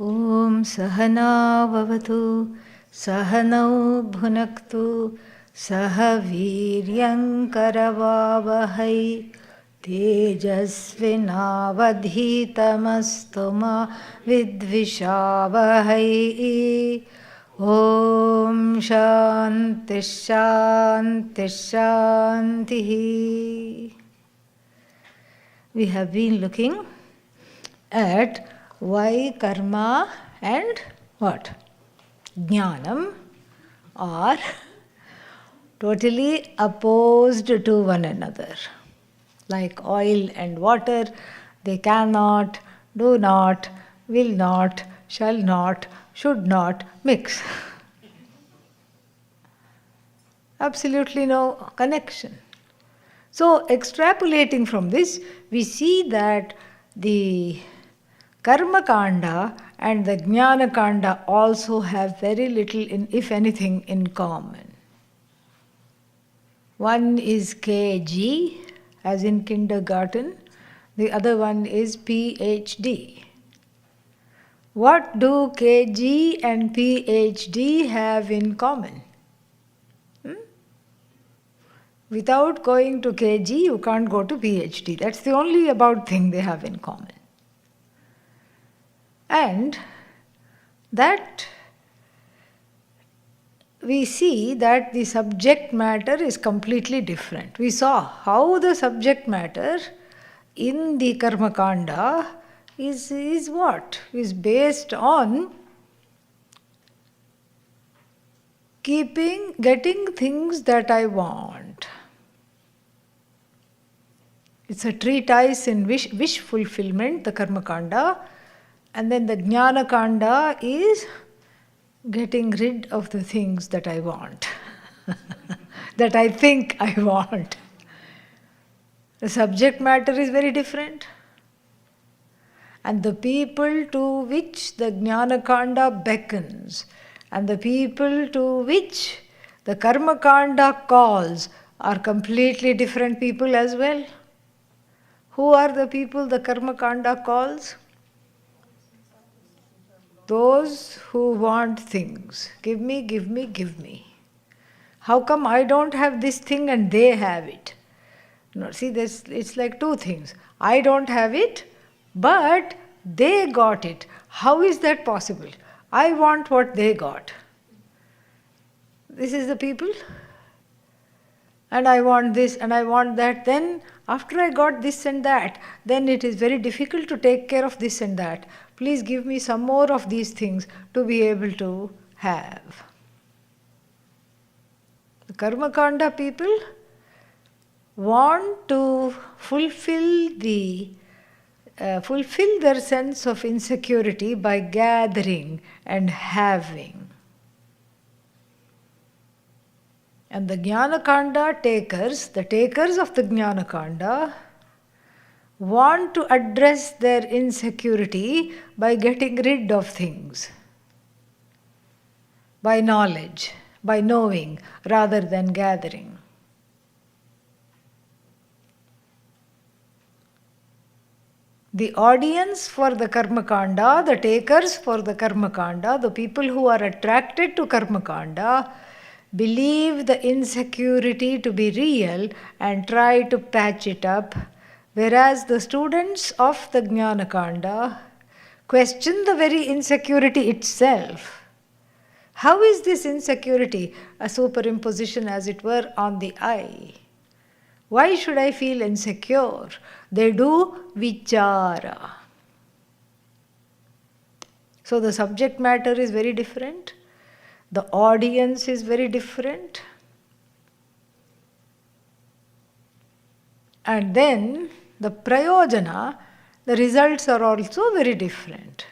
Om Sahana Vavatu Sahanau Bhunaktu Sahaviryam Karavavahai Tejasvinavadhitamastu ma vidvishavahai. Om Shanti Shanti Shanti. We have been looking at why karma and what? Jnanam are totally opposed to one another. Like oil and water, they cannot, do not, will not, shall not, should not mix. Absolutely no connection. So, extrapolating from this, we see that the Karma Kanda and the Jnana Kanda also have very little, if anything, in common. One is KG, as in kindergarten, the other one is PhD. What do KG and PhD have in common? Without going to KG, you can't go to PhD. That's the only about thing they have in common. And that we see that the subject matter is completely different. We saw how the subject matter in the Karma Kanda is what? Is based on getting things that I want. It's a treatise in wish fulfillment, the Karma Kanda. And then the Jnana Kanda is getting rid of the things that I want, that I think I want. The subject matter is very different. And the people to which the Jnana Kanda beckons and the people to which the Karma Kanda calls are completely different people as well. Who are the people the Karma Kanda calls? Those who want things. Give me, give me, give me. How come I don't have this thing and they have it? No, see, it's like two things. I don't have it, but they got it. How is that possible? I want what they got. This is the people. And I want this and I want that. Then after I got this and that, then it is very difficult to take care of this and that. Please give me some more of these things to be able to have. The Karma Kanda people want to fulfill their sense of insecurity by gathering and having. And the Jnana Kanda takers, the takers of the Jnana Kanda, want to address their insecurity by getting rid of things, by knowledge, by knowing rather than gathering. The audience for the Karma Kanda, the takers for the Karma Kanda, the people who are attracted to Karma Kanda, believe the insecurity to be real and try to patch it up, whereas the students of the Jnana Kanda question the very insecurity itself. How is this insecurity a superimposition, as it were, on the I? Why should I feel insecure? They do vichara. So the subject matter is very different. The audience is very different. And then the prayojana, the results are also very different.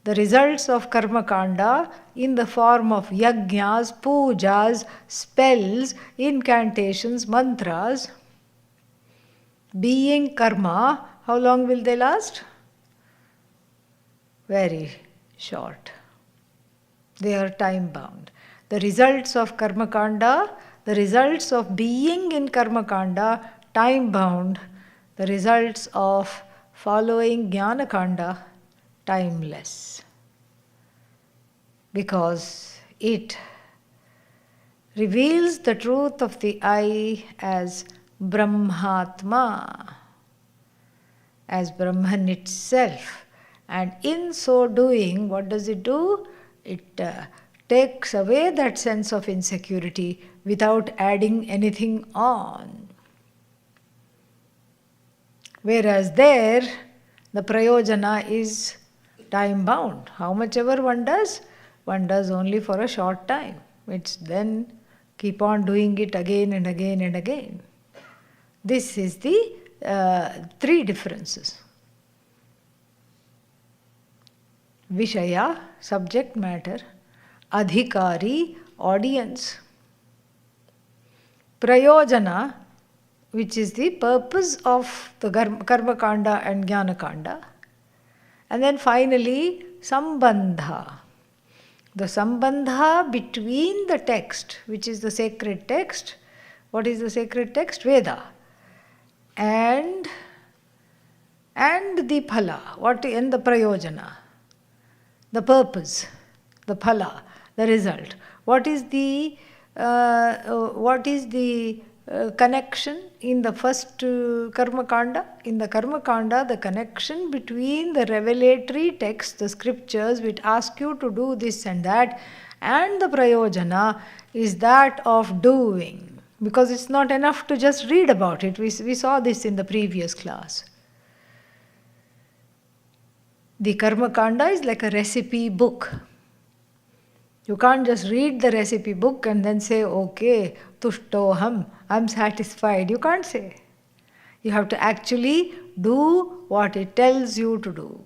The results of Karma Kanda in the form of yajnas, pujas, spells, incantations, mantras, being karma, how long will they last? Very short. They are time bound. The results of Karma Kanda, the results of being in Karma Kanda, time bound. The results of following Jnana Kanda, timeless. because it reveals the truth of the I as Brahmatma, as Brahman itself. And in so doing, what does it do? It takes away that sense of insecurity without adding anything on. Whereas there, the prayojana is time bound. How much ever one does only for a short time. It's then keep on doing it again and again and again. This is the three differences. Vishaya, subject matter. Adhikari, audience. Prayojana, which is the purpose of the Karma Kanda and Jnana Kanda. And then finally, Sambandha. The Sambandha between the text, which is the sacred text. What is the sacred text? Veda. And the phala, and the prayojana. The purpose, the phala, the result. What is the connection in the first Karma Kanda? In the Karma Kanda, the connection between the revelatory text, the scriptures which ask you to do this and that, and the prayojana is that of doing. Because it's not enough to just read about it. We saw this in the previous class. The Karma Kanda is like a recipe book. You can't just read the recipe book and then say, okay, tushtoham, I'm satisfied. You can't say. You have to actually do what it tells you to do.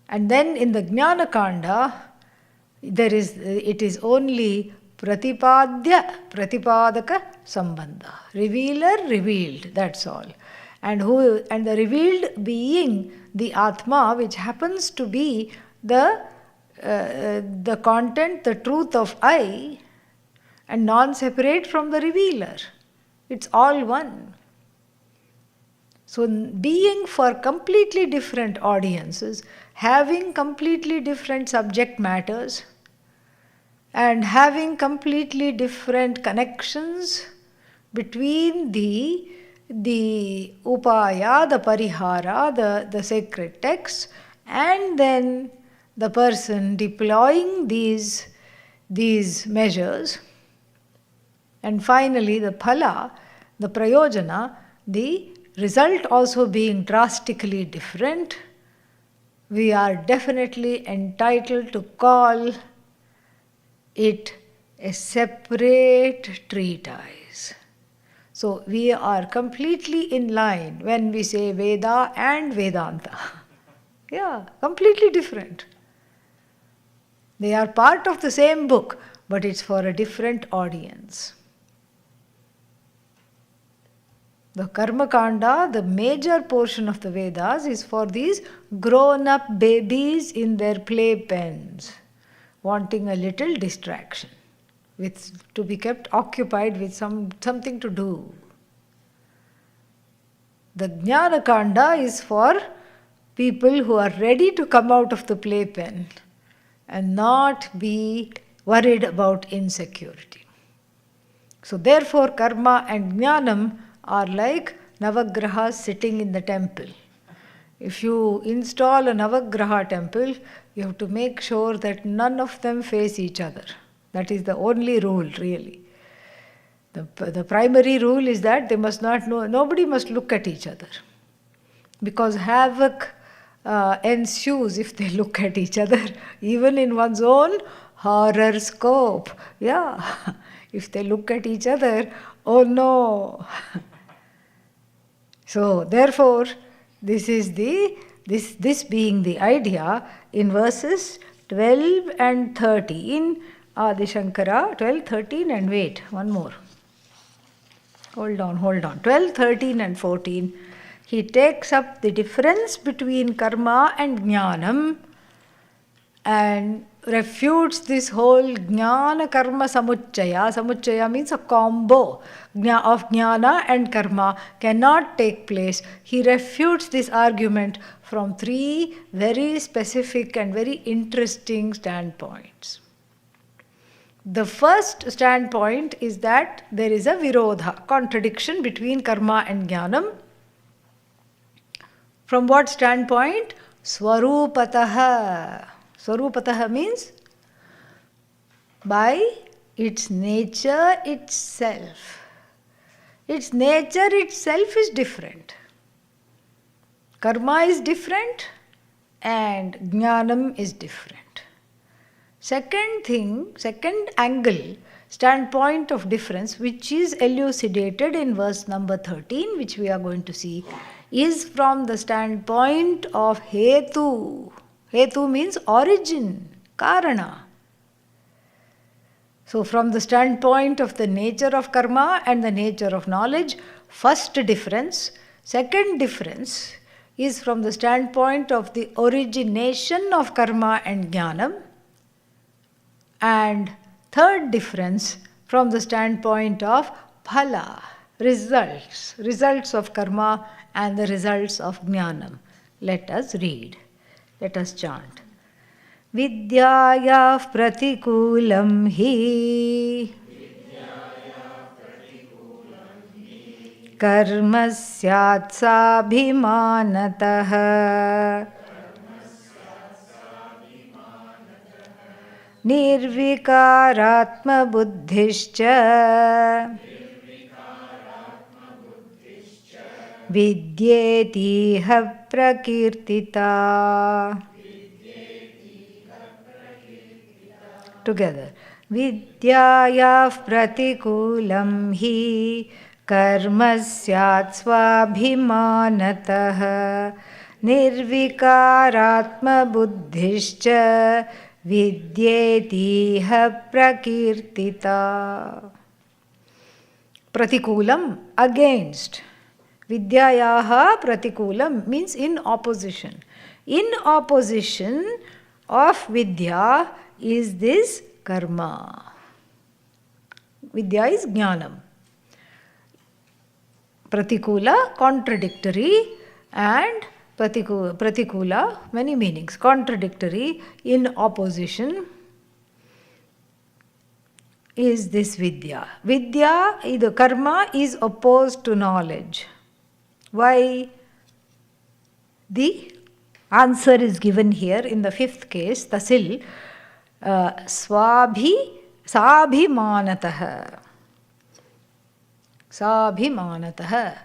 And then in the Jnana Kanda, it is only Pratipadya, Pratipadaka, Sambandha. Revealer, revealed, that's all. And the revealed being, the Atma, which happens to be the content, the truth of I, and non-separate from the revealer. It's all one. So being for completely different audiences, having completely different subject matters, and having completely different connections between the upaya, the parihara, the sacred texts, and then the person deploying these measures, and finally the phala, the prayojana, the result also being drastically different, we are definitely entitled to call it a separate treatise. So we are completely in line when we say Veda and Vedanta. Yeah, completely different. They are part of the same book, but it's for a different audience. The Karma Kanda, the major portion of the Vedas, is for these grown-up babies in their playpens, wanting a little distraction, to be kept occupied with something to do. The Jnana Kanda is for people who are ready to come out of the playpen and not be worried about insecurity. So therefore karma and jnanam are like navagrahas sitting in the temple. If you install a navagraha temple, you have to make sure that none of them face each other. That is the only rule, really. The primary rule is that they must not know, nobody must look at each other. Because havoc ensues if they look at each other, even in one's own horoscope. Yeah, if they look at each other, oh no. So therefore, this is this being the idea in verses 12 and 13. Adi Shankara, 12, 13 and wait, one more. Hold on. 12, 13 and 14. He takes up the difference between karma and jnanam and refutes this whole jnana karma samuchaya. Samuchaya means a combo of jnana and karma cannot take place. He refutes this argument from three very specific and very interesting standpoints. The first standpoint is that there is a virodha, contradiction between karma and jnanam. From what standpoint? Swarupataha. Swarupataha means by its nature itself. Its nature itself is different. Karma is different and jnanam is different. Second angle, standpoint of difference, which is elucidated in verse number 13, which we are going to see, is from the standpoint of hetu. Hetu means origin, karana. So from the standpoint of the nature of karma and the nature of knowledge, first difference. Second difference is from the standpoint of the origination of karma and jnanam. And third difference from the standpoint of phala, results of karma and the results of jnanam. Let us read. Let us chant. Vidyaya pratikulam hi karma syat sabhimanatah nirvikaratma buddhischa vidyetiha prakirtita. Together. Vidyaya pratikulam hi karma syat svabhimanatah nirvikaratma buddhischa vidyetiha prakirtita. Pratikulam, against. Vidyayaha pratikulam means in opposition. In opposition of vidya is this karma. Vidya is jnanam. Pratikula, contradictory, and pratikula, many meanings. Contradictory, in opposition, is this vidya. Vidya, the karma, is opposed to knowledge. Why? The answer is given here in the fifth case, tasil. Sabhimanatah. Sabhimanatah.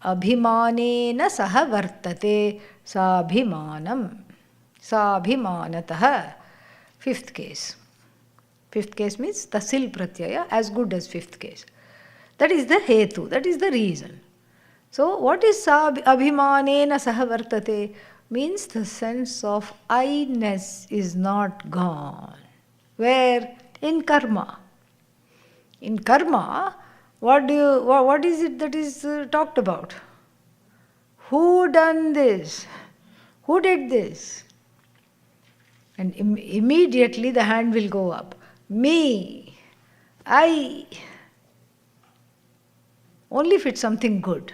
Abhimanena saha vartate. Sabhimanam. Sabhimanatah. Fifth case. Fifth case means tasil pratyaya, as good as fifth case. That is the hetu, that is the reason. So, what is abhimanena saha vartate? Means the sense of I-ness is not gone. Where? In karma. In karma, what is it that is talked about? Who done this? Who did this? And immediately the hand will go up. Me. I. Only if it's something good.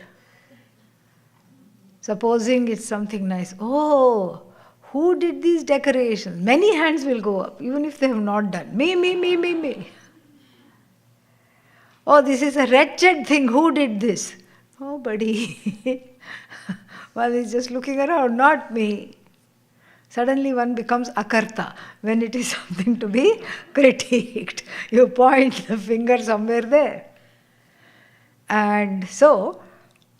Supposing it's something nice. Oh, who did these decorations? Many hands will go up, even if they have not done. Me. Oh, this is a wretched thing. Who did this? Nobody. One is just looking around, not me. Suddenly one becomes akarta when it is something to be critiqued. You point the finger somewhere there. And so,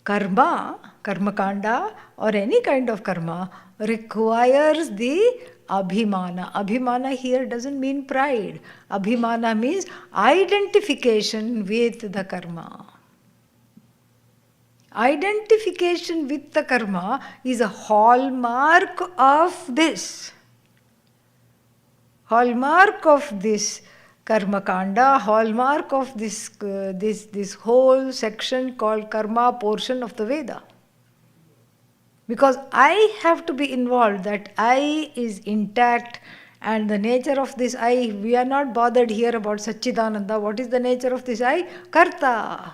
karma kanda, or any kind of karma requires the abhimana. Abhimana here doesn't mean pride. Abhimana means identification with the karma. Identification with the karma is a hallmark of this. Hallmark of this karma kanda, hallmark of this whole section called karma portion of the Veda. Because I have to be involved, that I is intact And the nature of this I, we are not bothered here about Satchidananda. What is the nature of this I? Karta.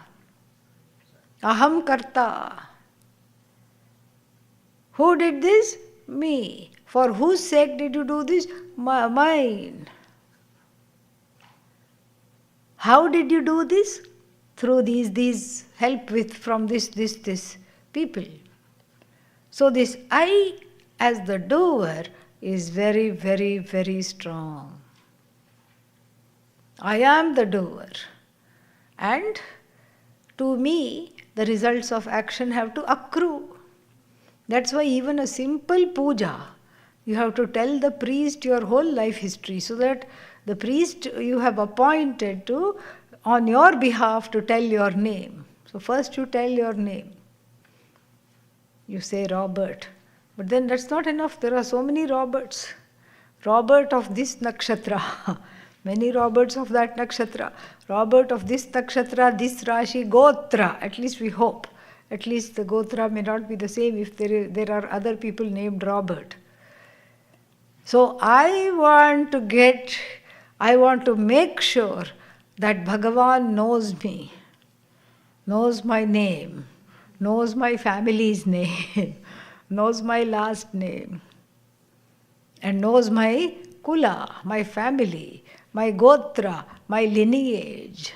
Aham karta. Who did this? Me. For whose sake did you do this? Mine. How did you do this? Through these help with from this people. So this I as the doer is very, very, very strong. I am the doer. And to me, the results of action have to accrue. That's why even a simple puja, you have to tell the priest your whole life history, so that the priest you have appointed to, on your behalf, to tell your name. So first you tell your name. You say Robert. But then that's not enough. There are so many Roberts. Robert of this nakshatra. Many Roberts of that nakshatra. Robert of this nakshatra, this Rashi, Gotra. At least we hope. At least the Gotra may not be the same if there are other people named Robert. So I want to make sure that Bhagavan knows me, knows my name, knows my family's name, knows my last name, and knows my kula, my family, my gotra, my lineage.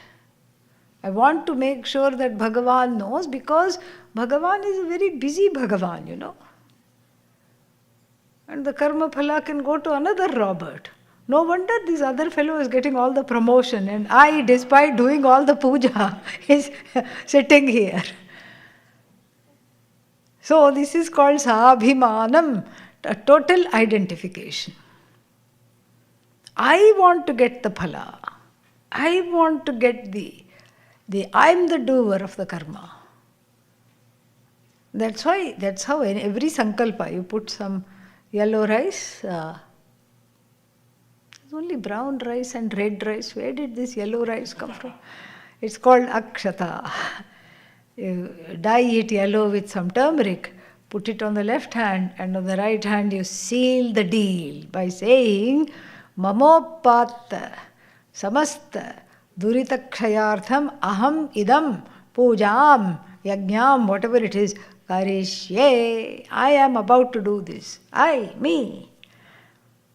I want to make sure that Bhagavan knows, because Bhagavan is a very busy Bhagavan, And the karma phala can go to another Robert. No wonder this other fellow is getting all the promotion, and I, despite doing all the puja, is sitting here. So this is called Sabhimanam, a total identification. I want to get the phala. I want to get I am the doer of the karma. That's how in every sankalpa you put some yellow rice. There's only brown rice and red rice. Where did this yellow rice come from? It's called akshata. You dye it yellow with some turmeric, put it on the left hand, and on the right hand you seal the deal by saying Mamopatta Samasta Duritakshayartham Aham Idam Pujam Yajnam, whatever it is, Karishye. I am about to do this. Me.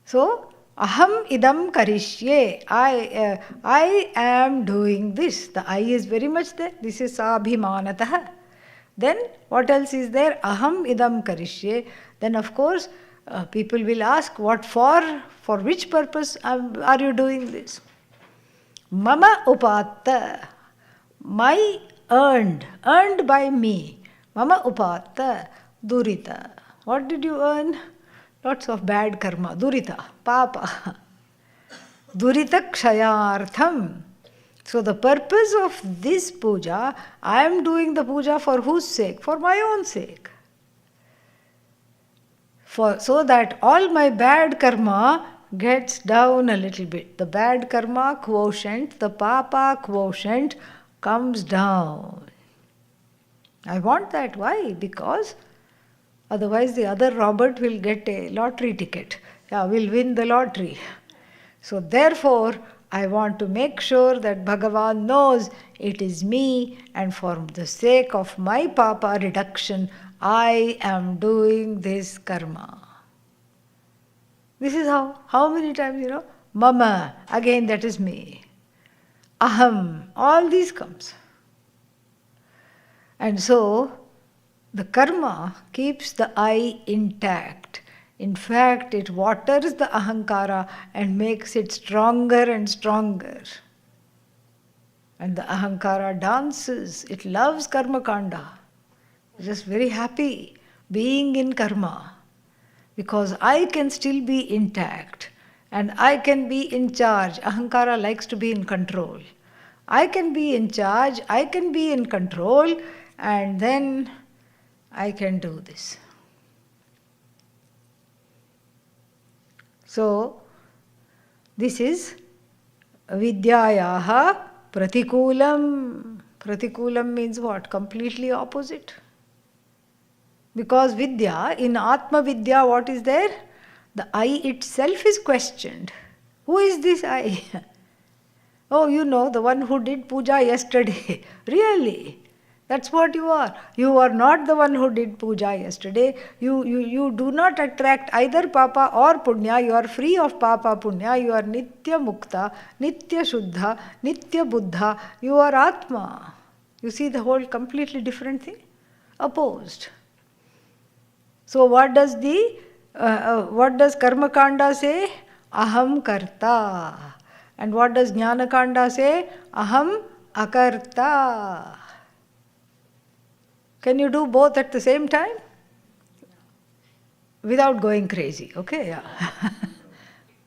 So, Aham idam karishye. I am doing this. The I is very much there. This is sabhimanatah. Then what else is there? Aham idam karishye. Then of course people will ask, what for? For which purpose are you doing this? Mama upatta. My earned by me. Mama upatta durita. What did you earn? Lots of bad karma, durita, papa. Durita kshayartham. So the purpose of this puja, I am doing the puja for whose sake? For my own sake. So that all my bad karma gets down a little bit. The bad karma quotient, the papa quotient comes down. I want that. Why? Because otherwise the other Robert will get a lottery ticket. Will win the lottery. So therefore, I want to make sure that Bhagavan knows it is me, and for the sake of my papa reduction, I am doing this karma. This is how many times, Mama, again that is me. Aham, all these comes. And so, the karma keeps the I intact. In fact, it waters the ahankara and makes it stronger and stronger. And the ahankara dances. It loves karma kanda. It's just very happy being in karma. Because I can still be intact. And I can be in charge. Ahankara likes to be in control. I can be in charge. I can be in control. And then I can do this. So, this is vidyayaha pratikulam. Pratikulam means what? Completely opposite. Because vidya, in Atma Vidya, what is there? The I itself is questioned. Who is this I? Oh, the one who did puja yesterday. Really? That's what you are. You are not the one who did puja yesterday. You do not attract either papa or punya. You are free of papa punya. You are nitya mukta, nitya shuddha, nitya buddha. You are atma. You see the whole completely different thing? Opposed. So what does Karma Kanda say? Aham karta. And what does Jnana Kanda say? Aham akarta. Can you do both at the same time? Without going crazy, okay? Yeah.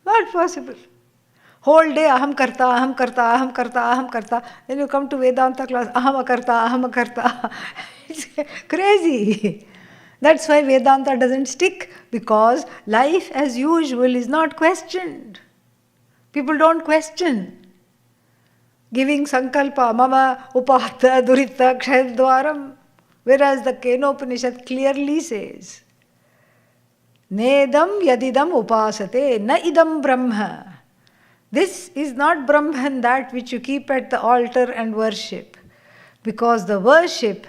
Not possible. Whole day aham karta, aham karta, aham karta, aham karta. Then you come to Vedanta class, aham akarta, aham akarta. It's crazy. That's why Vedanta doesn't stick, because life as usual is not questioned. People don't question. Giving sankalpa, mama upahata durita kshayadvaram. Whereas the Kenopanishad clearly says, Nedam yadidam upasate, na idam brahma. This is not Brahman, that which you keep at the altar and worship. Because the worship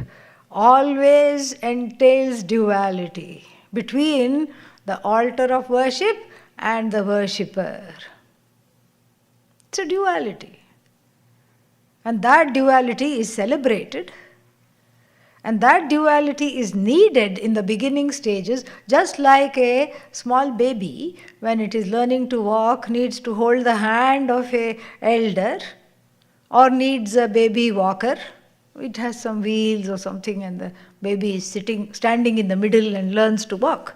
always entails duality between the altar of worship and the worshipper. It's a duality. And that duality is celebrated. And that duality is needed in the beginning stages, just like a small baby, when it is learning to walk, needs to hold the hand of an elder, or needs a baby walker. It has some wheels or something, and the baby is standing in the middle and learns to walk.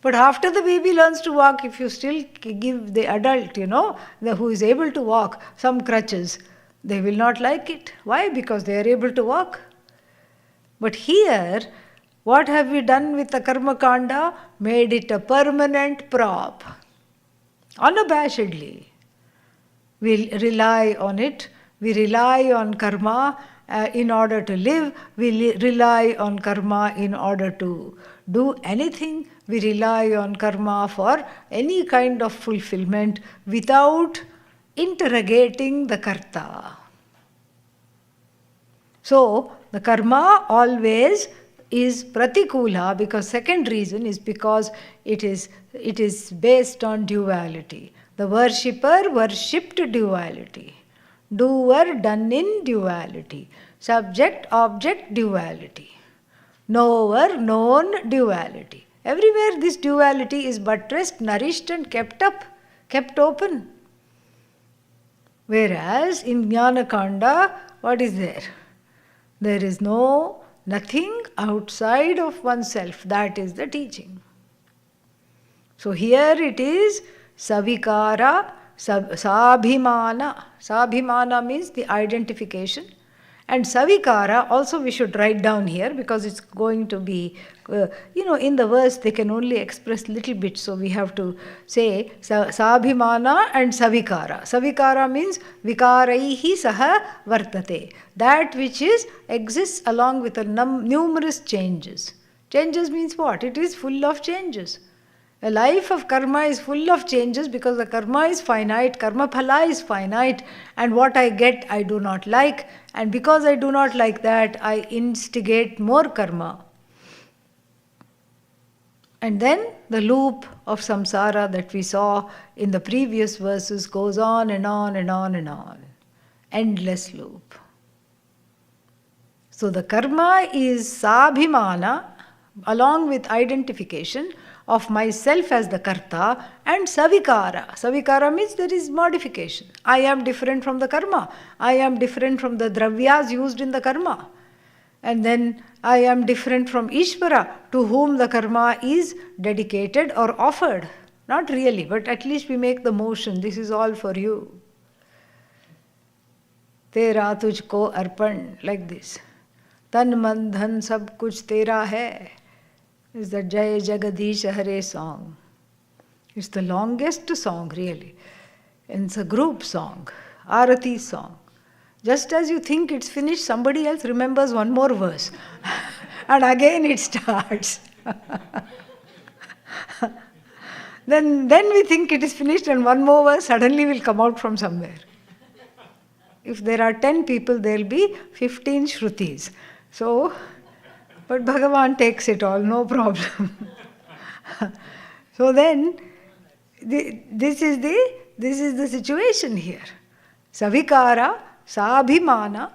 But after the baby learns to walk, if you still give the adult, who is able to walk, some crutches, they will not like it. Why? Because they are able to walk. But here, what have we done with the Karma Kanda? Made it a permanent prop. Unabashedly. We rely on it. We rely on karma in order to live. We rely on karma in order to do anything. We rely on karma for any kind of fulfillment without interrogating the karta. So, the karma always is pratikula, because second reason is because it is based on duality. The worshipper worshipped duality. Doer done in duality. Subject object duality. Knower known duality. Everywhere this duality is buttressed, nourished and kept up, kept open. Whereas in Jnana Kanda, what is there? There is nothing outside of oneself. That is the teaching. So here it is savikara, sabhimana. Sabhimana means the identification. And savikara also we should write down here, because it's going to be, in the verse they can only express little bit. So we have to say sabhimana and savikara. Savikara means vikaraihi saha vartate. That which exists along with numerous changes. Changes means what? It is full of changes. A life of karma is full of changes, because the karma is finite, karma phala is finite, and what I get I do not like, and because I do not like that, I instigate more karma. And then the loop of samsara that we saw in the previous verses goes on and on and on and on. Endless loop. So the karma is sabhimana, along with identification of myself as the karta, and savikara. Savikara means there is modification. I am different from the karma. I am different from the dravyas used in the karma. And then I am different from Ishvara, to whom the karma is dedicated or offered. Not really, but at least we make the motion. This is all for you. Tera tujhko arpan, like this. Tan man dhan sab kuch tera hai. Is the Jai Jagadish Hare song. It's the longest song, really. And it's a group song, Arati song. Just as you think it's finished, somebody else remembers one more verse. And again it starts. Then we think it is finished and one more verse suddenly will come out from somewhere. If there are 10 people, there will be 15 Shrutis. So, but Bhagavan takes it all, no problem. So then, this is the situation here. Savikara, Sabhimana,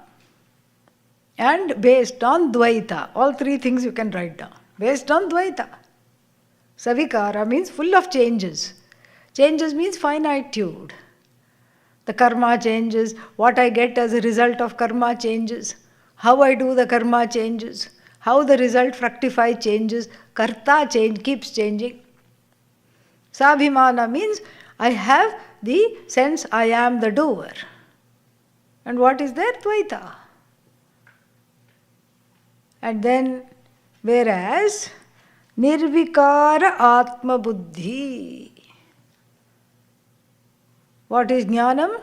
and based on Dvaita. All three things you can write down. Based on Dvaita. Savikara means full of changes. Changes means finitude. The karma changes. What I get as a result of karma changes. How I do the karma changes. How the result fructify changes. Karta keeps changing. Sabhimana means I have the sense I am the doer. And what is there? Dvaita. And then, whereas, Nirvikara Atma Buddhi. What is Jnanam?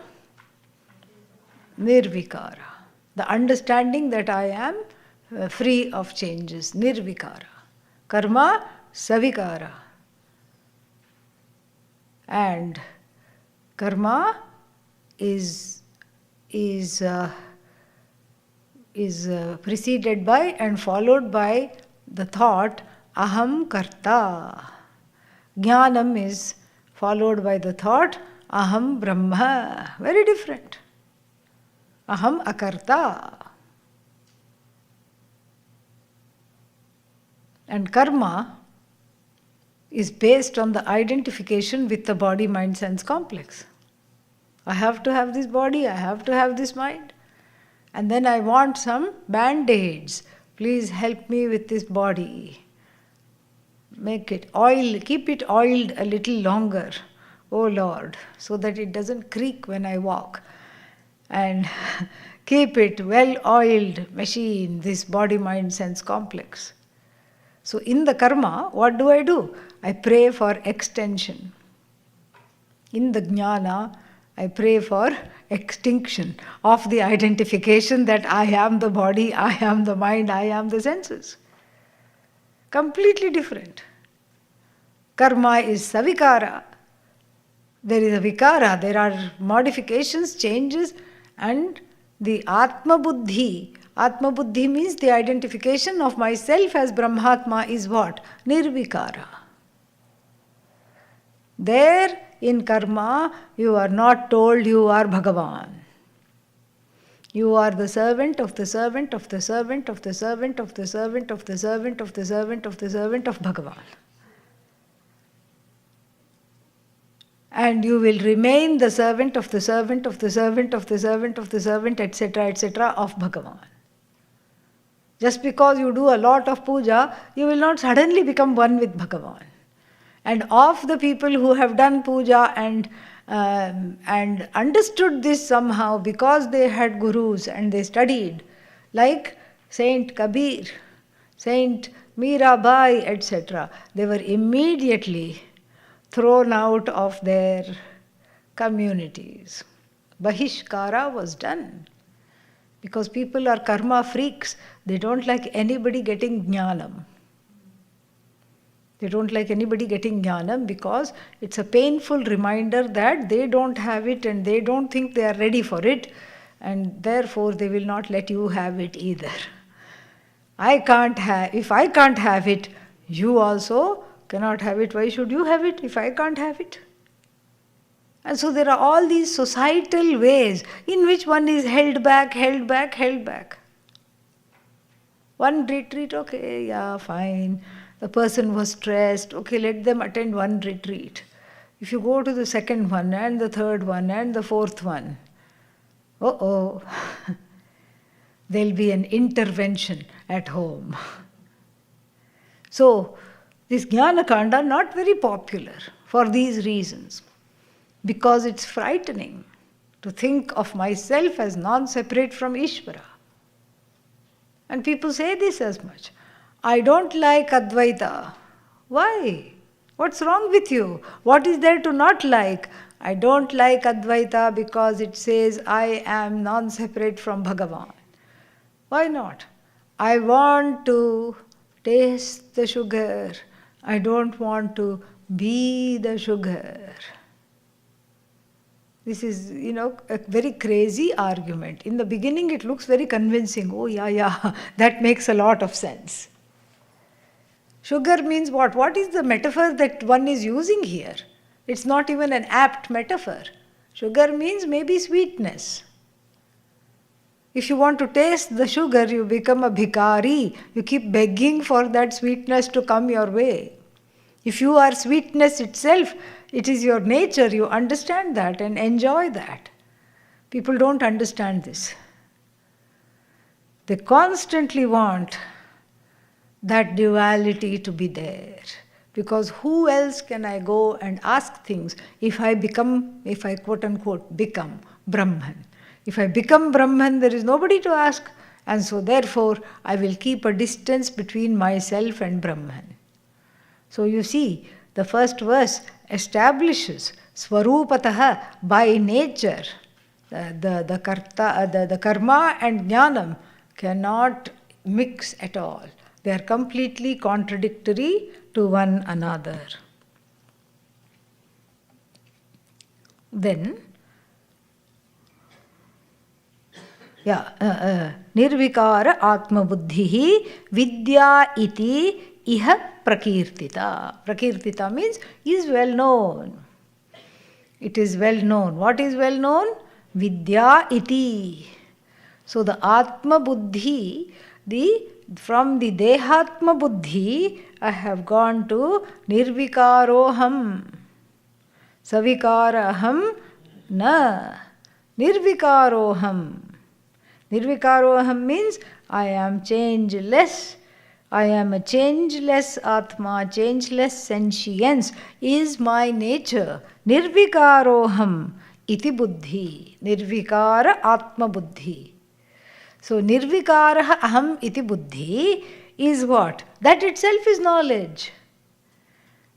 Nirvikara. The understanding that I am free of changes. Nirvikara. Karma, Savikara. And karma is preceded by and followed by the thought Aham Karta. Jnanam is followed by the thought Aham Brahma. Very different. Aham Akarta. And karma is based on the identification with the body, mind, sense complex. I have to have this body, I have to have this mind. And then I want some band-aids. Please help me with this body. Make it oil, keep it oiled a little longer, oh Lord, so that it doesn't creak when I walk. And keep it well-oiled machine, this body, mind, sense complex. So in the karma, what do? I pray for extension. In the jnana, I pray for extinction of the identification that I am the body, I am the mind, I am the senses. Completely different. Karma is savikara. There is a vikara, there are modifications, changes, and the Atma Buddhi. Atma Buddhi means the identification of myself as Brahmatma is what? Nirvikara. There in karma, you are not told you are Bhagavan. You are the servant of the servant of the servant of the servant of the servant of the servant of the servant of the servant of Bhagavan. And you will remain the servant of the servant of the servant of the servant of the servant, etc., of Bhagavan. Just because you do a lot of puja, you will not suddenly become one with Bhagavan. And of the people who have done puja and understood this somehow because they had gurus and they studied, like Saint Kabir, Saint Mirabai, etc., they were immediately thrown out of their communities. Bahishkara was done. Because people are karma freaks, they don't like anybody getting jnanam. They don't like anybody getting jnanam because it's a painful reminder that they don't have it and they don't think they are ready for it, and therefore they will not let you have it either. If I can't have it, you also cannot have it. Why should you have it if I can't have it? And so there are all these societal ways in which one is held back. One retreat, okay, yeah, fine. The person was stressed, okay, let them attend one retreat. If you go to the second one and the third one and the fourth one, there'll be an intervention at home. So, this Jnana-kanda not very popular for these reasons. Because it's frightening to think of myself as non-separate from Ishvara. And people say this as much. I don't like Advaita. Why? What's wrong with you? What is there to not like? I don't like Advaita because it says I am non-separate from Bhagavan. Why not? I want to taste the sugar. I don't want to Be the sugar. This is, a very crazy argument. In the beginning, it looks very convincing. Oh, yeah, that makes a lot of sense. Sugar means what? What is the metaphor that one is using here? It's not even an apt metaphor. Sugar means maybe sweetness. If you want to taste the sugar, you become a bhikari. You keep begging for that sweetness to come your way. If you are sweetness itself, it is your nature, you understand that and enjoy that. People don't understand this. They constantly want that duality to be there. Because who else can I go and ask things if I quote unquote become Brahman? If I become Brahman, there is nobody to ask. And so therefore, I will keep a distance between myself and Brahman. So you see, the first verse establishes Swarupataha, by nature. The karma and jnanam cannot mix at all. They are completely contradictory to one another. Then, Nirvikara Atma Buddhihi Vidya iti iha prakirtita. Prakirtita means is well known. It is well known. What is well known? Vidya iti. So the Atma Buddhi, from the Dehatma Buddhi, I have gone to Nirvikaroham. Savikaraham na. Nirvikaroham. Nirvikaroham means I am changeless. I am a changeless Atma, changeless sentience is my nature. Nirvikaroham iti buddhi. Nirvikara Atma Buddhi. So Nirvikara aham iti buddhi is what? That itself is knowledge.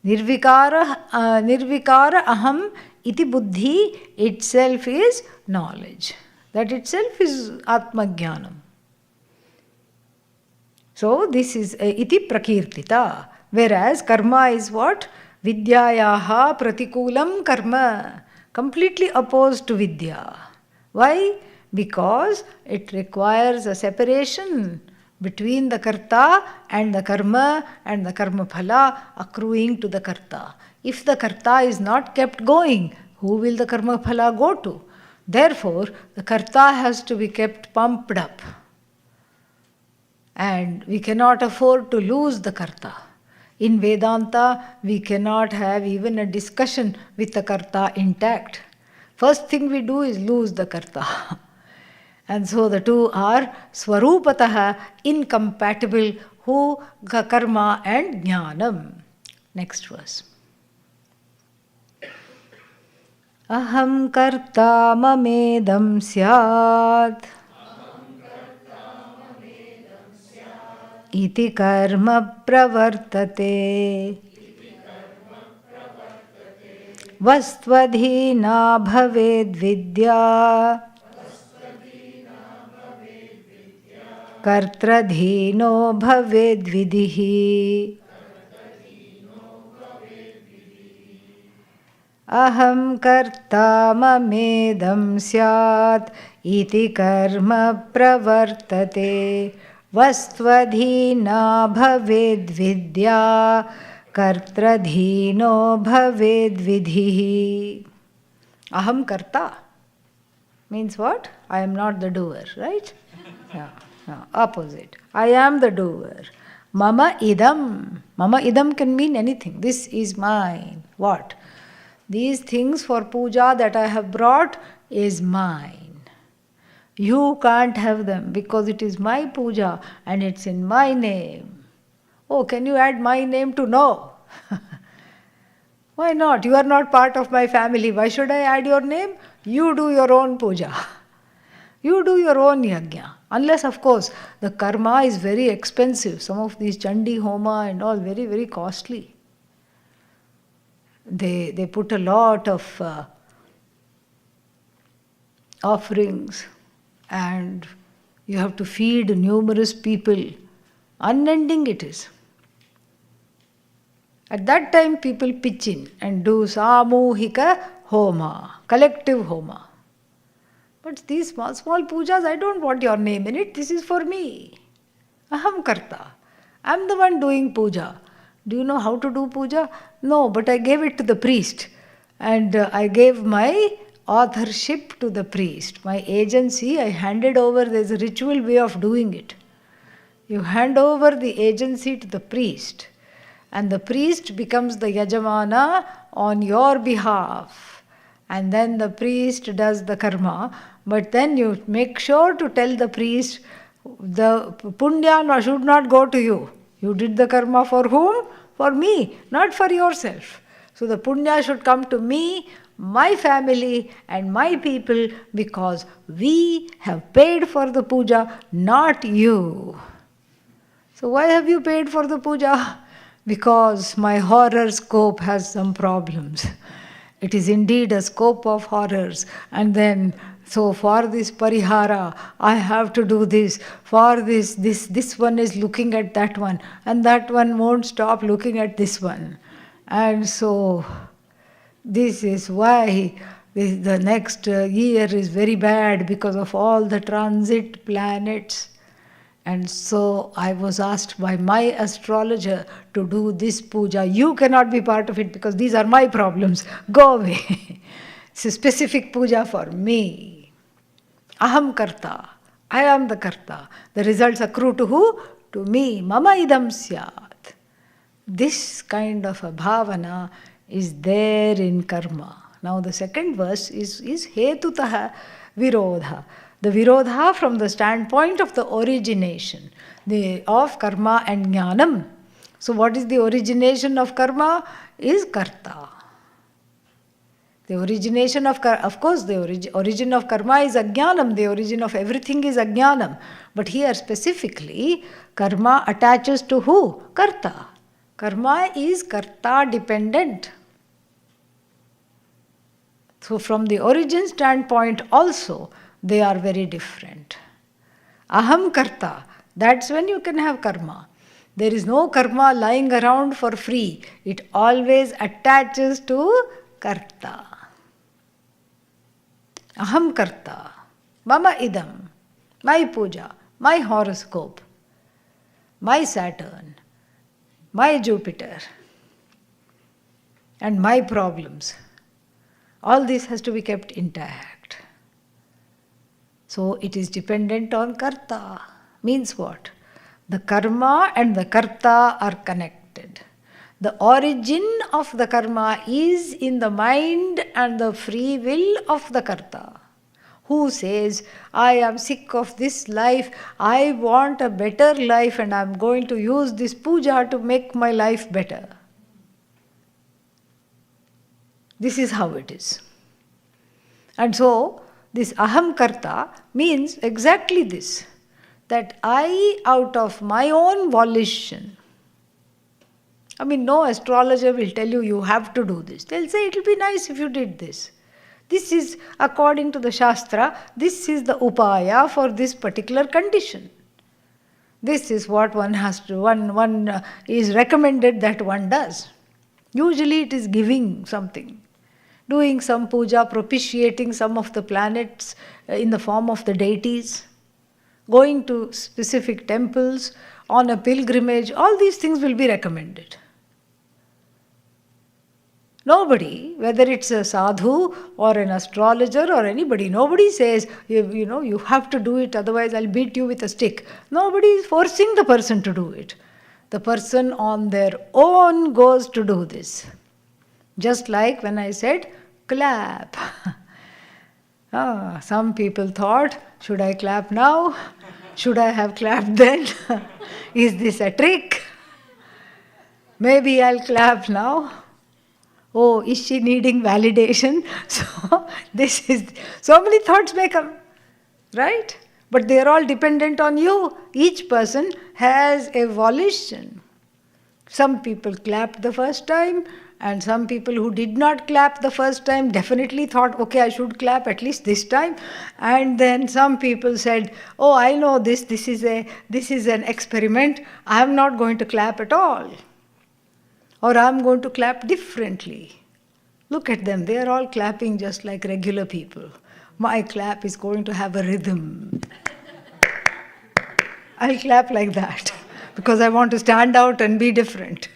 Nirvikara aham iti buddhi itself is knowledge. That itself is Atma Jnanam. So this is iti prakirtita. Whereas karma is what? Vidyayaha pratikulam karma. Completely opposed to vidya. Why? Because it requires a separation between the karta and the karma phala accruing to the karta. If the karta is not kept going, who will the karma phala go to? Therefore, the karta has to be kept pumped up. And we cannot afford to lose the karta. In Vedanta, we cannot have even a discussion with the karta intact. First thing we do is lose the karta. And so the two are swarupataha incompatible, karma and jnanam. Next verse. Aham karta mamedam syat iti karma pravartate vastvadhina bhaved vidya kartradhino bhaved vidhi. Aham karta mamedam syat iti karma pravartate vastvadhina bhaved vidya kartradhino bhaved vidhi. Aham karta means what? I am not the doer, right? Yeah. No, opposite. I am the doer. Mama idam. Mama idam can mean anything. This is mine. What? These things for puja that I have brought is mine. You can't have them because it is my puja and it's in my name. Oh, can you add my name to no? Why not? You are not part of my family. Why should I add your name? You do your own puja. You do your own yajna. Unless, of course, the karma is very expensive. Some of these Chandi Homa and all very, very costly. They put a lot of offerings and you have to feed numerous people. Unending it is. At that time, people pitch in and do samuhika homa, collective homa. But these small, small pujas, I don't want your name in it. This is for me. Aham karta. I'm the one doing puja. Do you know how to do puja? No, but I gave it to the priest. And I gave my authorship to the priest. My agency, I handed over. There's a ritual way of doing it. You hand over the agency to the priest. And the priest becomes the yajamana on your behalf. And then the priest does the karma. But then you make sure to tell the priest, the punya should not go to you. You did the karma for whom? For me, not for yourself. So the punya should come to me, my family and my people, because we have paid for the puja, not you. So why have you paid for the puja? Because my horoscope has some problems. It is indeed a scope of horrors. And then, so for this parihara, I have to do this. For this one is looking at that one. And that one won't stop looking at this one. And so, this is why the next year is very bad because of all the transit planets. And so I was asked by my astrologer to do this puja. You cannot be part of it because these are my problems. Go away. It's a specific puja for me. Aham karta. I am the karta. The results accrue to who? To me. Mama idam syat. This kind of a bhavana is there in karma. Now the second verse is hetutaha virodha. The virodha from the standpoint of the origination of karma and jnanam. So what is the origination of karma? Is karta. The origination of course, the origin of karma is ajnanam. The origin of everything is ajnanam. But here specifically, karma attaches to who? Karta. Karma is karta dependent. So from the origin standpoint also, they are very different. Aham karta, that's when you can have karma. There is no karma lying around for free. It always attaches to karta. Aham karta, mama idam, my puja, my horoscope, my Saturn, my Jupiter, and my problems. All this has to be kept intact. So it is dependent on karta. Means what? The karma and the karta are connected. The origin of the karma is in the mind and the free will of the karta, who says, I am sick of this life, I want a better life and I am going to use this puja to make my life better. This is how it is. And so, this aham karta means exactly this, that I, out of my own volition, no astrologer will tell you, you have to do this. They'll say, it will be nice if you did this. This is, according to the Shastra, this is the upaya for this particular condition. This is what one has to, one is recommended that one does. Usually it is giving something. Doing some puja, propitiating some of the planets in the form of the deities, going to specific temples, on a pilgrimage, all these things will be recommended. Nobody, whether it's a sadhu or an astrologer or anybody, nobody says, you have to do it, otherwise I'll beat you with a stick. Nobody is forcing the person to do it. The person on their own goes to do this. Just like when I said, clap. Some people thought, should I clap now? Should I have clapped then? Is this a trick? Maybe I'll clap now. Oh, is she needing validation? So many thoughts may come, right? But they are all dependent on you. Each person has a volition. Some people clapped the first time, and some people who did not clap the first time definitely thought, okay, I should clap at least this time. And then some people said, oh, I know this is an experiment, I am not going to clap at all. Or I'm going to clap differently. Look at them, they are all clapping just like regular people. My clap is going to have a rhythm. I'll clap like that because I want to stand out and be different.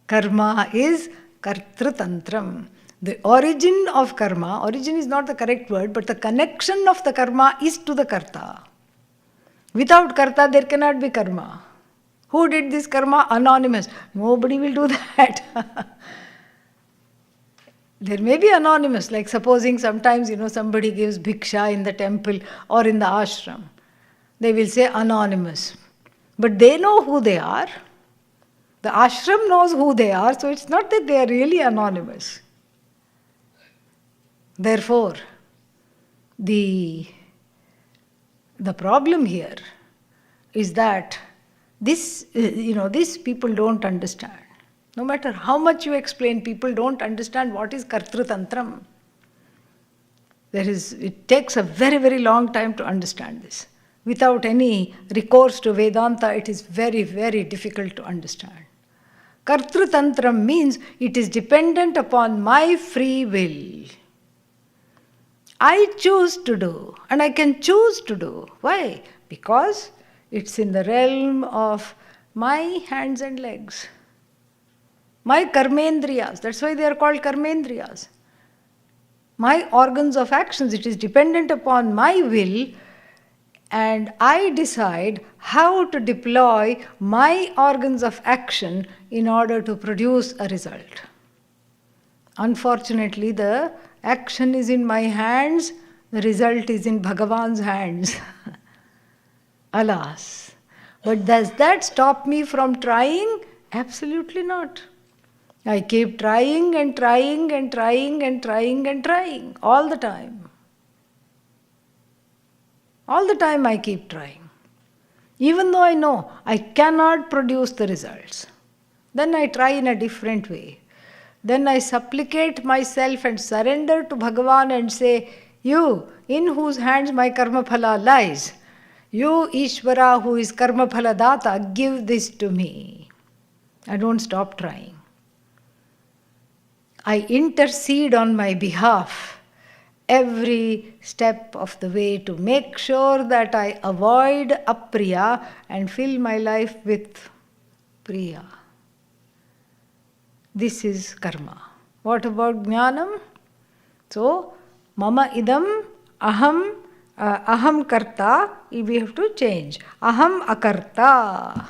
Karma is kartrutantram. The origin of karma, origin is not the correct word, but the connection of the karma is to the karta. Without karta, there cannot be karma. Who did this karma? Anonymous. Nobody will do that. There may be anonymous, like supposing sometimes, somebody gives bhiksha in the temple or in the ashram. They will say anonymous. But they know who they are. The ashram knows who they are, so it's not that they are really anonymous. Therefore, the problem here is that this people don't understand. No matter how much you explain, people don't understand what is kartrutantram. It takes a very, very long time to understand this. Without any recourse to Vedanta, it is very, very difficult to understand. Kartrutantram means it is dependent upon my free will. I choose to do, and I can choose to do. Why? Because it's in the realm of my hands and legs. My karmendriyas, that's why they are called karmendriyas. My organs of actions, it is dependent upon my will, and I decide how to deploy my organs of action in order to produce a result. Unfortunately, the action is in my hands, the result is in Bhagavan's hands. Alas. But does that stop me from trying? Absolutely not. I keep trying and trying and trying and trying and trying all the time. All the time I keep trying. Even though I know I cannot produce the results, then I try in a different way. Then I supplicate myself and surrender to Bhagavan and say, you, in whose hands my karma phala lies, you, Ishvara, who is karma phala data, give this to me. I don't stop trying. I intercede on my behalf every step of the way to make sure that I avoid apriya and fill my life with priya. This is karma. What about jnanam? So, mama idam aham karta, we have to change. Aham akarta.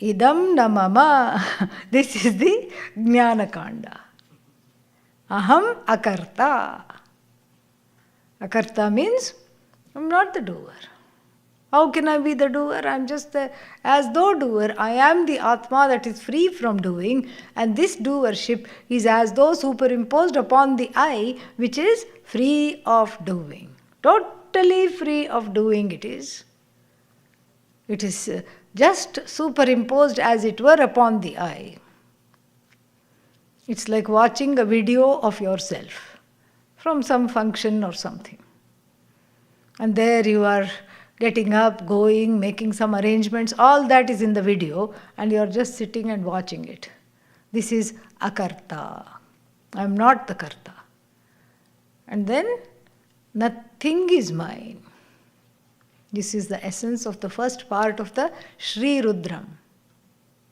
Idam na mama. This is the jnana kanda. Aham akarta. Akarta means I'm not the doer. How can I be the doer? I'm just as though doer. I am the Atma that is free from doing, and this doership is as though superimposed upon the I, which is free of doing. Totally free of doing it is. It is just superimposed as it were upon the I. It's like watching a video of yourself from some function or something. And there you are getting up, going, making some arrangements, all that is in the video, and you are just sitting and watching it. This is akarta. I am not the karta. And then nothing is mine. This is the essence of the first part of the Sri Rudram.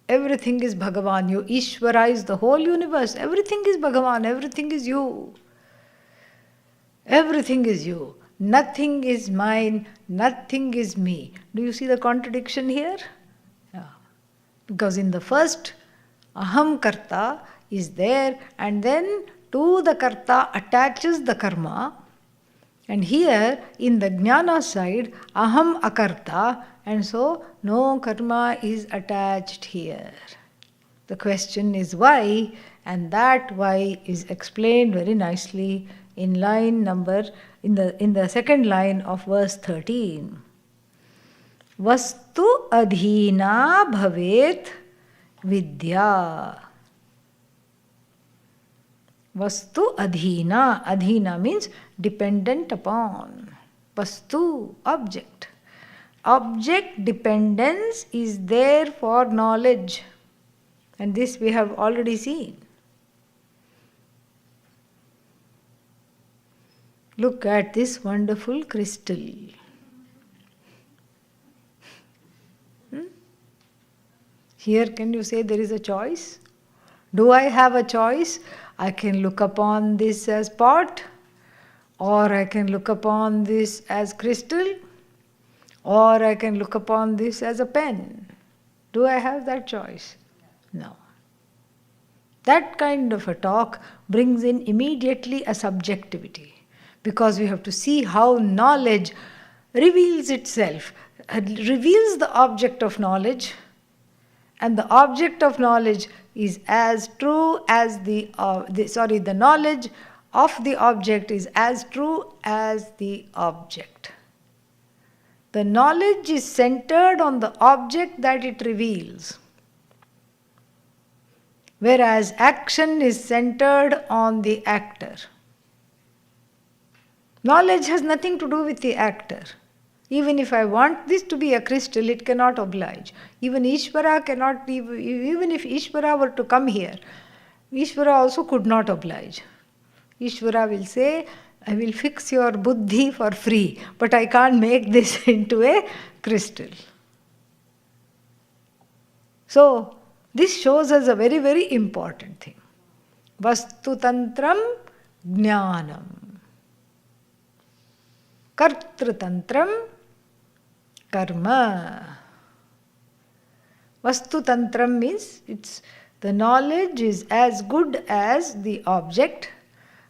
Everything is Bhagavan. You Ishvara the whole universe. Everything is Bhagavan. Everything is you. Everything is you. Nothing is mine. Nothing is me. Do you see the contradiction here? Yeah. Because in the first, aham karta is there, and then to the karta attaches the karma. And here, in the jnana side, aham akarta, and so no karma is attached here. The question is why, and that why is explained very nicely in the second line of verse 13. Vastu adhina bhavet vidya. Vastu adhina. Adhina means dependent upon. Vastu, object. object dependence is there for knowledge. And this we have already seen. Look at this wonderful crystal. Here, can you say there is a choice? Do I have a choice? I can look upon this as pot, or I can look upon this as crystal, or I can look upon this as a pen. Do I have that choice? No. That kind of a talk brings in immediately a subjectivity, because we have to see how knowledge reveals itself, reveals the object of knowledge, and the object of knowledge is as true as the knowledge of the object is as true as the object. The knowledge is centered on the object that it reveals, whereas action is centered on the actor. Knowledge has nothing to do with the actor. Even if I want this to be a crystal, it cannot oblige. Even Ishvara cannot, even if Ishvara were to come here, Ishvara also could not oblige. Ishvara will say, I will fix your buddhi for free, but I can't make this into a crystal. So, this shows us a very, very important thing. Vastu tantram jnanam. Kartru tantram karma. Vastu tantram means the knowledge is as good as the object.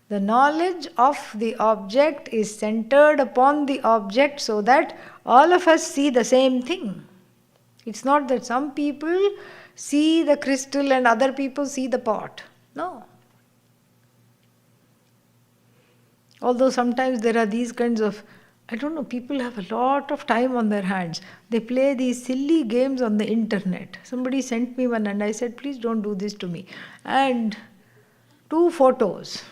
The knowledge of the object is centered upon the object so that all of us see the same thing. It's not that some people see the crystal and other people see the pot. No. Although sometimes there are these kinds of, people have a lot of time on their hands. They play these silly games on the internet. Somebody sent me one and I said, please don't do this to me. And 2 photos.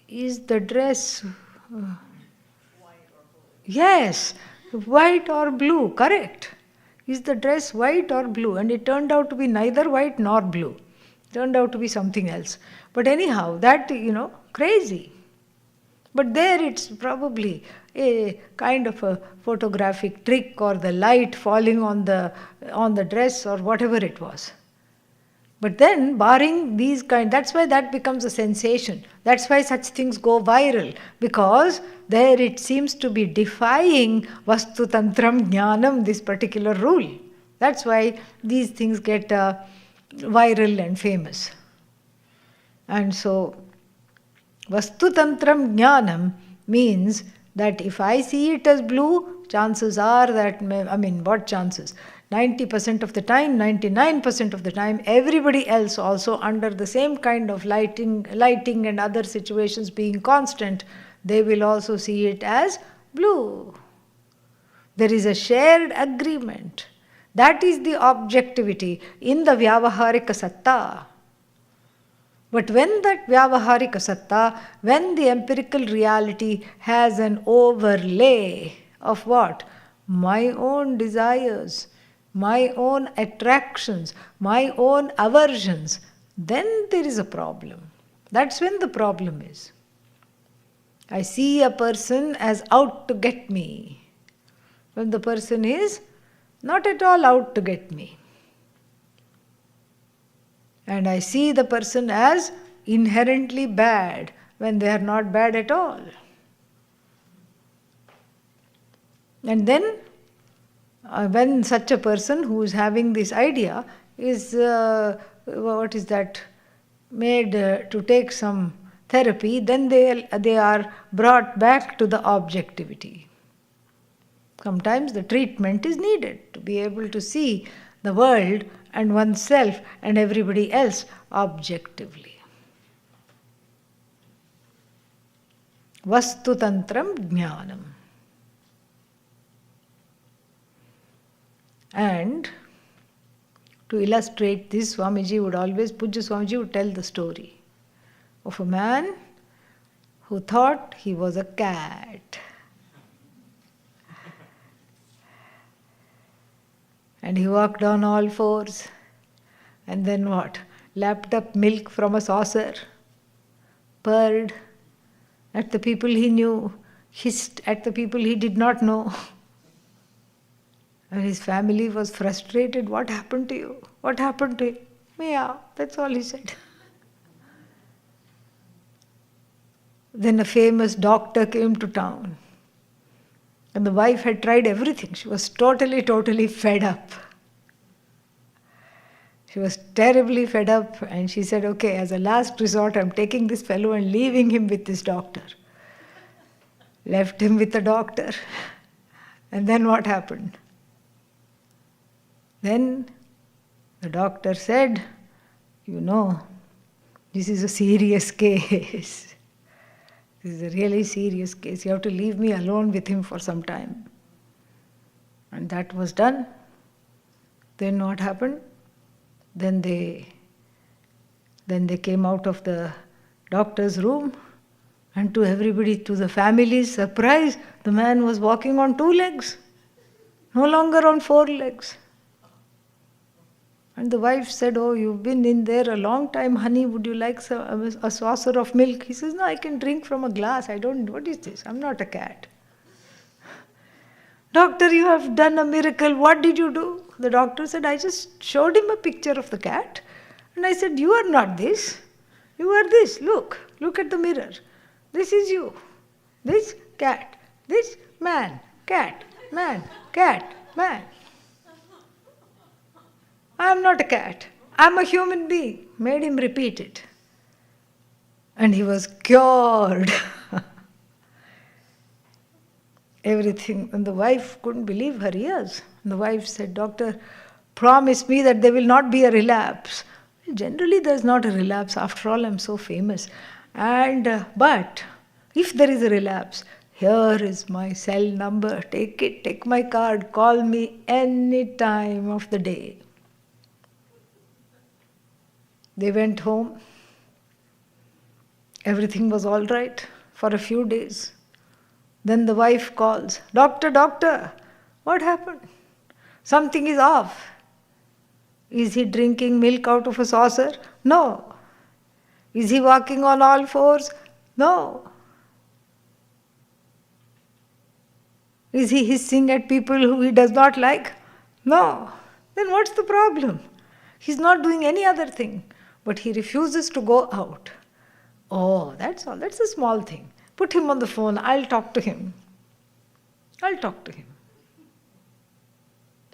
Is the dress... yes, white or blue, correct. Is the dress white or blue? And it turned out to be neither white nor blue. It turned out to be something else. But anyhow, that, crazy. But there it's probably a kind of a photographic trick, or the light falling on the dress, or whatever it was. But then, barring these that's why that becomes a sensation. That's why such things go viral, because there it seems to be defying Vastu Tantram Jnanam, this particular rule. That's why these things get viral and famous. And so, Vastu Tantram Jnanam means that if I see it as blue, chances are that, what chances? 90% of the time, 99% of the time, everybody else also under the same kind of lighting and other situations being constant, they will also see it as blue. There is a shared agreement. That is the objectivity in the Vyavaharika Satta. But when that Vyavaharika Satta, when the empirical reality has an overlay of what? My own desires, my own attractions, my own aversions, then there is a problem. That's when the problem is. I see a person as out to get me, when the person is not at all out to get me. And I see the person as inherently bad, when they are not bad at all. And then, when such a person who is having this idea is, made to take some therapy, then they are brought back to the objectivity. Sometimes the treatment is needed to be able to see the world and oneself and everybody else objectively. Vastu Tantram Jnanam. And to illustrate this, Pujya Swamiji would tell the story of a man who thought he was a cat. And he walked on all fours. And then what? Lapped up milk from a saucer, purred at the people he knew, hissed at the people he did not know. And his family was frustrated. What happened to you? What happened to you? Meow. That's all he said. Then a famous doctor came to town. And the wife had tried everything. She was totally fed up. She was terribly fed up, and she said, okay, as a last resort, I'm taking this fellow and leaving him with this doctor. Left him with the doctor. And then what happened? Then the doctor said, this is a serious case. This is a really serious case. You have to leave me alone with him for some time. And that was done. Then what happened? Then they came out of the doctor's room, and to everybody, to the family's surprise, the man was walking on 2 legs, no longer on 4 legs. And the wife said, oh, you've been in there a long time, honey, would you like a saucer of milk? He says, no, I can drink from a glass. What is this? I'm not a cat. Doctor, you have done a miracle. What did you do? The doctor said, I just showed him a picture of the cat. And I said, you are not this. You are this. Look at the mirror. This is you. This cat. This man. Cat. Man. Cat. Man. I am not a cat. I am a human being. Made him repeat it. And he was cured. Everything. And the wife couldn't believe her ears. And the wife said, Doctor, promise me that there will not be a relapse. Generally, there's not a relapse. After all, I'm so famous. But if there is a relapse, here is my cell number. Take it. Take my card. Call me any time of the day. They went home. Everything was all right for a few days. Then the wife calls, Doctor, what happened? Something is off. Is he drinking milk out of a saucer? No. Is he walking on all fours? No. Is he hissing at people who he does not like? No. Then what's the problem? He's not doing any other thing, but he refuses to go out. Oh, that's all. That's a small thing. Put him on the phone. I'll talk to him.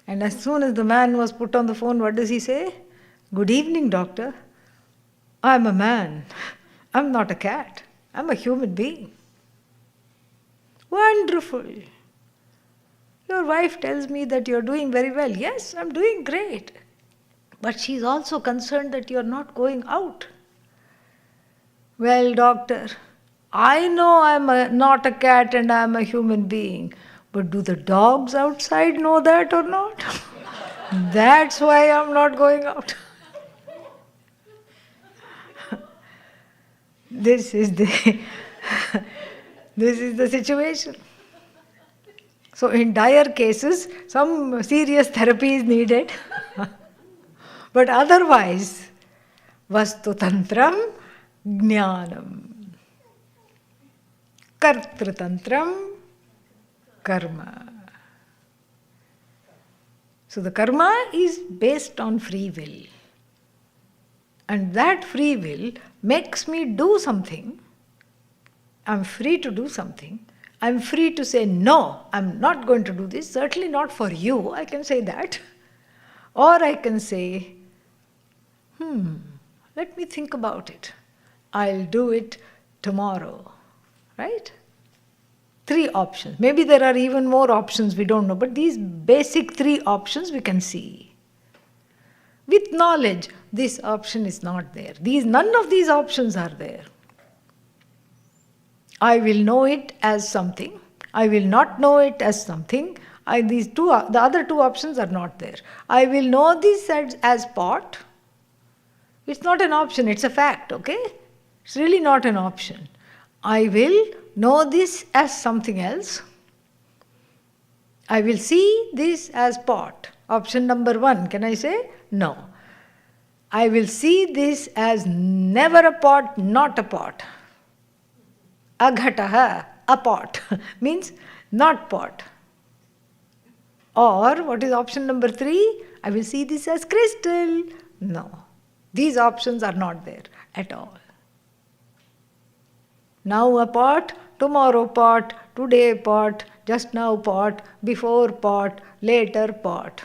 And as soon as the man was put on the phone, what does he say? Good evening, doctor. I'm a man. I'm not a cat. I'm a human being. Wonderful. Your wife tells me that you're doing very well. Yes, I'm doing great. But she's also concerned that you're not going out. Well, doctor, I know I'm not a cat and I'm a human being. But do the dogs outside know that or not? That's why I'm not going out. This is the situation. So in dire cases, some serious therapy is needed. But otherwise, vastu tantram jnanam. Kartritantram karma. So the karma is based on free will. And that free will makes me do something. I'm free to do something. I'm free to say, no, I'm not going to do this. Certainly not for you. I can say that. Or I can say, let me think about it. I'll do it tomorrow. Right? 3 options. Maybe there are even more options, we don't know. But these basic 3 options we can see. With knowledge, this option is not there. None of these options are there. I will know it as something. I will not know it as something. The other 2 options are not there. I will know this as pot. It's not an option, it's a fact, okay? It's really not an option. I will know this as something else. I will see this as pot. Option number 1, can I say? No. I will see this as never a pot, not a pot. Aghataha, a pot, means not pot. Or what is option number 3? I will see this as crystal. No. These options are not there at all. Now a pot, tomorrow pot, today pot, just now pot, before pot, later pot.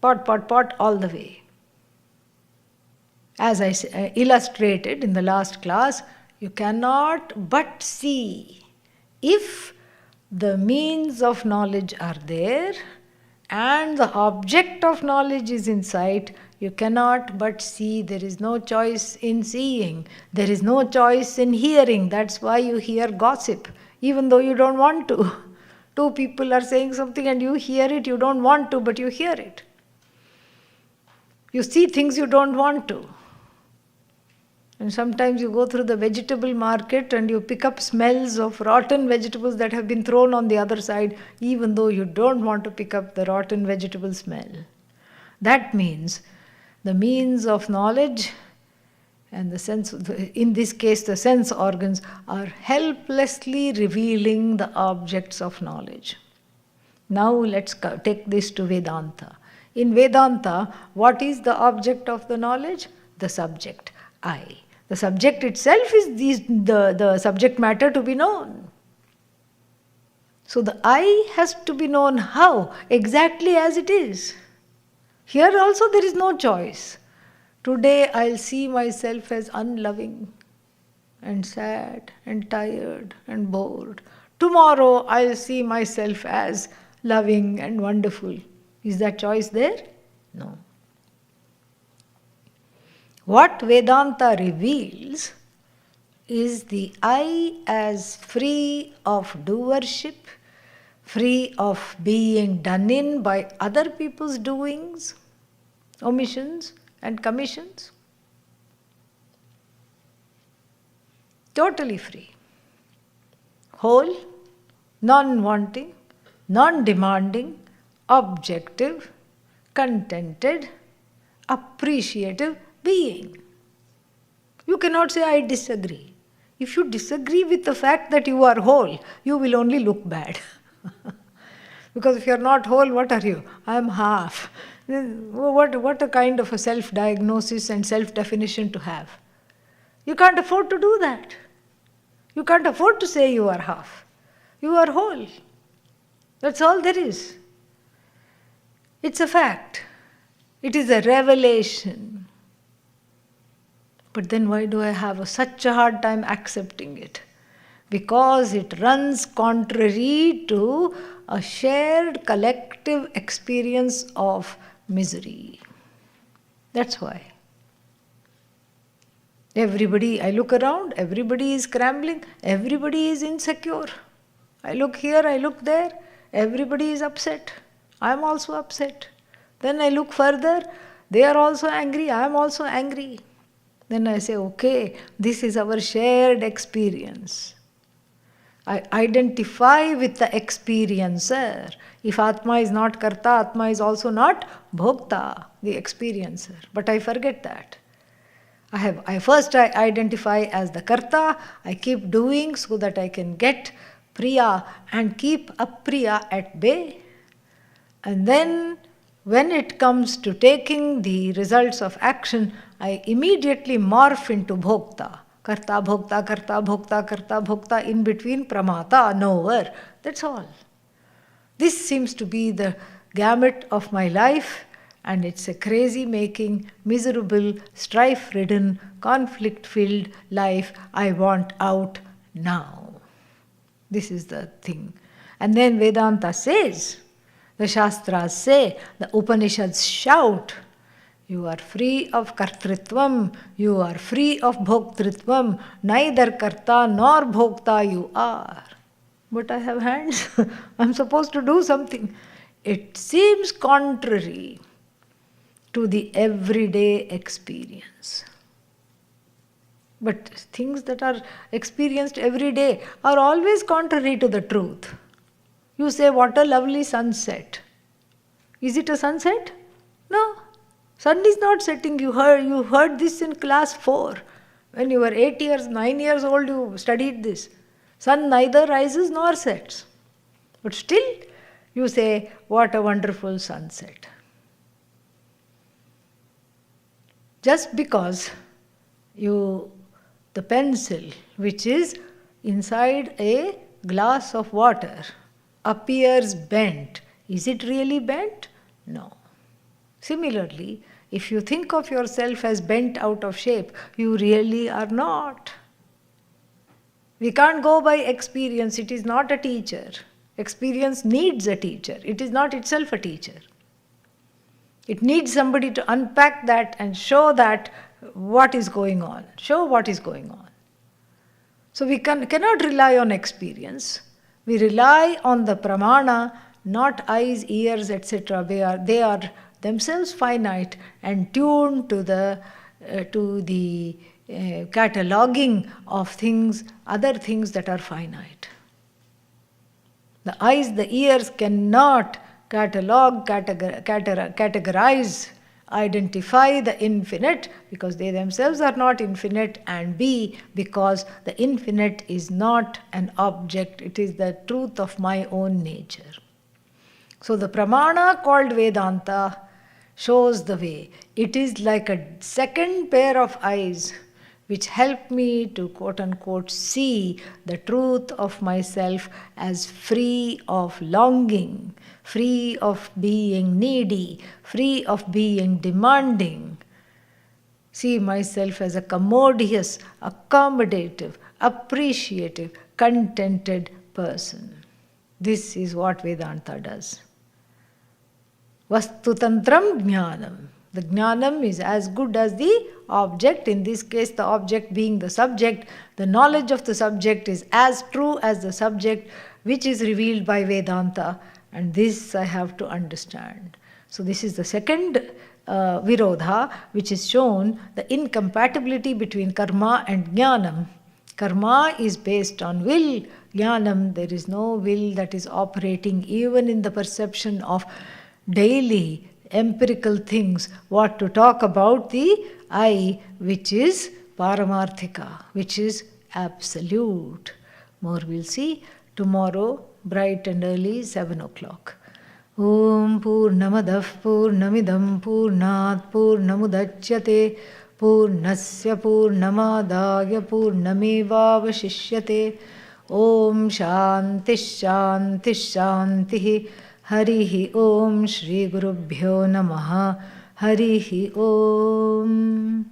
Pot, pot, pot all the way. As I illustrated in the last class, you cannot but see. If the means of knowledge are there and the object of knowledge is in sight, you cannot but see. There is no choice in seeing. There is no choice in hearing. That's why you hear gossip, even though you don't want to. Two people are saying something and you hear it, you don't want to, but you hear it. You see things you don't want to. And sometimes you go through the vegetable market and you pick up smells of rotten vegetables that have been thrown on the other side, even though you don't want to pick up the rotten vegetable smell. That means the means of knowledge and the sense, in this case the sense organs, are helplessly revealing the objects of knowledge. Now let's take this to Vedanta. In Vedanta, what is the object of the knowledge? The subject, I. The subject itself is the subject matter to be known. So the I has to be known how? Exactly as it is. Here also there is no choice. Today I'll see myself as unloving and sad and tired and bored. Tomorrow I'll see myself as loving and wonderful. Is that choice there? No. What Vedanta reveals is the I as free of doership, free of being done in by other people's doings, omissions and commissions. Totally free. Whole, non-wanting, non-demanding, objective, contented, appreciative being. You cannot say, I disagree. If you disagree with the fact that you are whole, you will only look bad. Because if you are not whole, what are you? I am half. What a kind of a self-diagnosis and self-definition to have. You can't afford to do that. You can't afford to say you are half. You are whole. That's all there is. It's a fact. It is a revelation. But then why do I have such a hard time accepting it? Because it runs contrary to a shared collective experience of misery. That's why. Everybody, I look around, everybody is scrambling, everybody is insecure. I look here, I look there, everybody is upset. I am also upset. Then I look further, they are also angry, I am also angry. Then I say, okay, this is our shared experience. I identify with the experiencer. If Atma is not Karta, Atma is also not Bhokta, the experiencer. But I forget that. I first identify as the Karta, I keep doing so that I can get Priya and keep Apriya at bay. And then when it comes to taking the results of action, I immediately morph into Bhokta. Karta, Bhokta, Karta, Bhokta, Karta, Bhokta, in between Pramata, knower. That's all. This seems to be the gamut of my life, and it's a crazy-making, miserable, strife-ridden, conflict-filled life I want out now. This is the thing. And then Vedanta says, the Shastras say, the Upanishads shout, you are free of kartritvam, you are free of bhoktritvam, neither karta nor bhokta you are. But I have hands, I'm supposed to do something. It seems contrary to the everyday experience. But things that are experienced every day are always contrary to the truth. You say, what a lovely sunset. Is it a sunset? No. Sun is not setting. You heard this in class 4. When you were 8 years, 9 years old, you studied this. Sun neither rises nor sets. But still, you say, what a wonderful sunset. Just because the pencil, which is inside a glass of water, appears bent. Is it really bent? No. Similarly, if you think of yourself as bent out of shape, you really are not. We can't go by experience. It is not a teacher. Experience needs a teacher. It is not itself a teacher. It needs somebody to unpack that and show that what is going on. Show what is going on. So we cannot rely on experience. We rely on the pramana, not eyes, ears, etc. They are themselves finite and tuned to the cataloging of things, other things that are finite. The eyes, the ears cannot catalog, categorize, identify the infinite, because they themselves are not infinite, and B, because the infinite is not an object, it is the truth of my own nature. So the pramana called Vedanta shows the way. It is like a second pair of eyes which help me to quote-unquote see the truth of myself as free of longing, free of being needy, free of being demanding. See myself as a commodious, accommodative, appreciative, contented person. This is what Vedanta does. Vastutantram jnanam. The jnanam is as good as the object. In this case, the object being the subject. The knowledge of the subject is as true as the subject, which is revealed by Vedanta. And this I have to understand. So this is the second virodha, which is shown, the incompatibility between karma and jnanam. Karma is based on will. Jnanam, there is no will that is operating even in the perception of daily empirical things. What to talk about the I, which is paramarthika, which is absolute. More we'll see tomorrow, bright and early, 7 o'clock. Om Purnamadav Purnamidam Purnat Purnamudachyate Purnasya Purnamadaya Purnamevavashishyate. Om Shanti Shanti Shanti. Harihi Om Shri Gurubhyo Namaha. Harihi Om.